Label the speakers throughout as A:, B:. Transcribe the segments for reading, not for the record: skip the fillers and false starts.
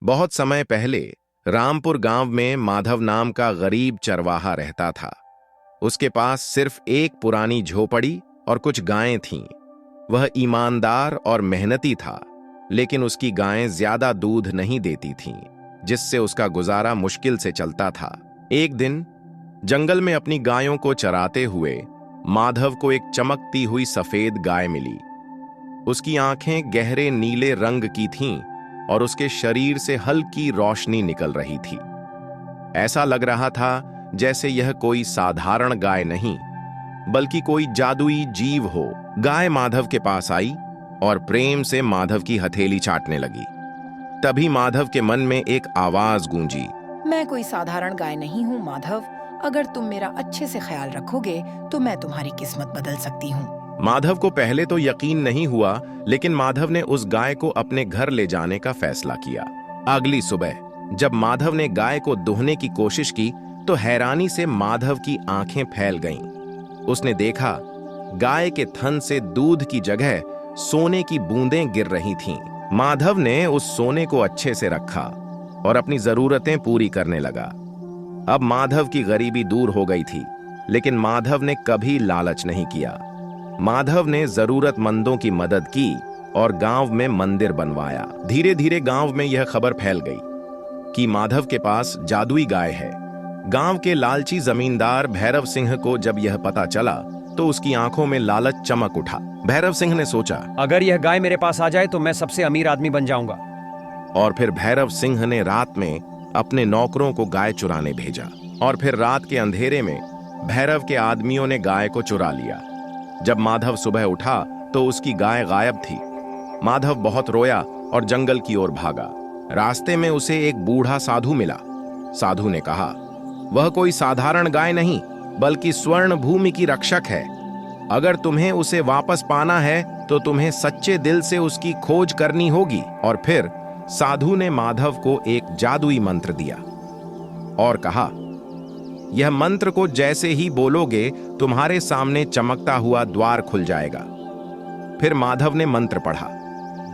A: बहुत समय पहले रामपुर गांव में माधव नाम का गरीब चरवाहा रहता था। उसके पास सिर्फ एक पुरानी झोपड़ी और कुछ गायें थीं। वह ईमानदार और मेहनती था, लेकिन उसकी गायें ज्यादा दूध नहीं देती थीं, जिससे उसका गुजारा मुश्किल से चलता था। एक दिन जंगल में अपनी गायों को चराते हुए माधव को एक चमकती हुई सफेद गाय मिली। उसकी आंखें गहरे नीले रंग की थीं और उसके शरीर से हल्की रोशनी निकल रही थी। ऐसा लग रहा था जैसे यह कोई साधारण गाय नहीं, बल्कि कोई जादुई जीव हो। गाय माधव के पास आई और प्रेम से माधव की हथेली चाटने लगी। तभी माधव के मन में एक आवाज गूंजी,
B: मैं कोई साधारण गाय नहीं हूँ माधव। अगर तुम मेरा अच्छे से ख्याल रखोगे तो मैं तुम्हारी किस्मत बदल सकती हूँ।
A: माधव को पहले तो यकीन नहीं हुआ, लेकिन माधव ने उस गाय को अपने घर ले जाने का फैसला किया। अगली सुबह जब माधव ने गाय को दुहने की कोशिश की तो हैरानी से माधव की आंखें फैल गईं। उसने देखा गाय के थन से दूध की जगह सोने की बूंदें गिर रही थीं। माधव ने उस सोने को अच्छे से रखा और अपनी जरूरतें पूरी करने लगा। अब माधव की गरीबी दूर हो गई थी, लेकिन माधव ने कभी लालच नहीं किया। माधव ने जरूरतमंदों की मदद की और गांव में मंदिर बनवाया। धीरे धीरे गांव में यह खबर फैल गई कि माधव के पास जादुई गाय है। गांव के लालची जमींदार भैरव सिंह को जब यह पता चला तो उसकी आंखों में लालच चमक उठा। भैरव सिंह ने सोचा,
C: अगर यह गाय मेरे पास आ जाए तो मैं सबसे अमीर आदमी बन जाऊंगा।
A: और फिर भैरव सिंह ने रात में अपने नौकरों को गाय चुराने भेजा। और फिर रात के अंधेरे में भैरव के आदमियों ने गाय को चुरा लिया। जब माधव सुबह उठा तो उसकी गाय गायब थी। माधव बहुत रोया और जंगल की ओर भागा। रास्ते में उसे एक बूढ़ा साधु मिला। साधु ने कहा, वह कोई साधारण गाय नहीं, बल्कि स्वर्ण भूमि की रक्षक है। अगर तुम्हें उसे वापस पाना है तो तुम्हें सच्चे दिल से उसकी खोज करनी होगी। और फिर साधु ने माधव को एक जादुई मंत्र दिया और कहा, यह मंत्र को जैसे ही बोलोगे तुम्हारे सामने चमकता हुआ द्वार खुल जाएगा। फिर माधव ने मंत्र पढ़ा।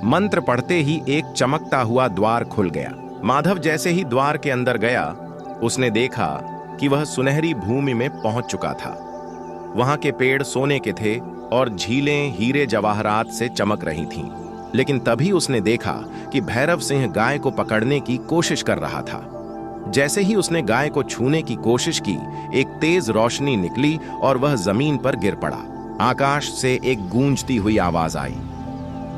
A: मंत्र पढ़ते ही एक चमकता हुआ द्वार खुल गया। माधव जैसे ही द्वार के अंदर गया, उसने देखा कि वह सुनहरी भूमि में पहुंच चुका था। वहां के पेड़ सोने के थे और झीलें हीरे जवाहरात से चमक रही थीं। लेकिन तभी उसने देखा कि भैरव सिंह गाय को पकड़ने की कोशिश कर रहा था। जैसे ही उसने गाय को छूने की कोशिश की, एक तेज रोशनी निकली और वह जमीन पर गिर पड़ा। आकाश से एक गूंजती हुई आवाज आई,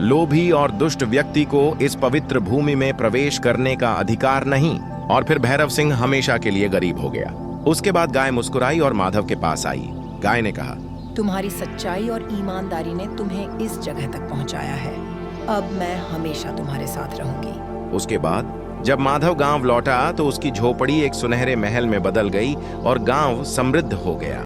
A: लोभी और दुष्ट व्यक्ति को इस पवित्र भूमि में प्रवेश करने का अधिकार नहीं। और फिर भैरव सिंह हमेशा के लिए गरीब हो गया। उसके बाद गाय मुस्कुराई और माधव के पास आई। गाय ने कहा,
B: तुम्हारी सच्चाई और ईमानदारी ने तुम्हें इस जगह तक पहुंचाया है। अब मैं हमेशा तुम्हारे साथ रहूंगी।
A: उसके बाद जब माधव गांव लौटा तो उसकी झोपड़ी एक सुनहरे महल में बदल गई और गांव समृद्ध हो गया।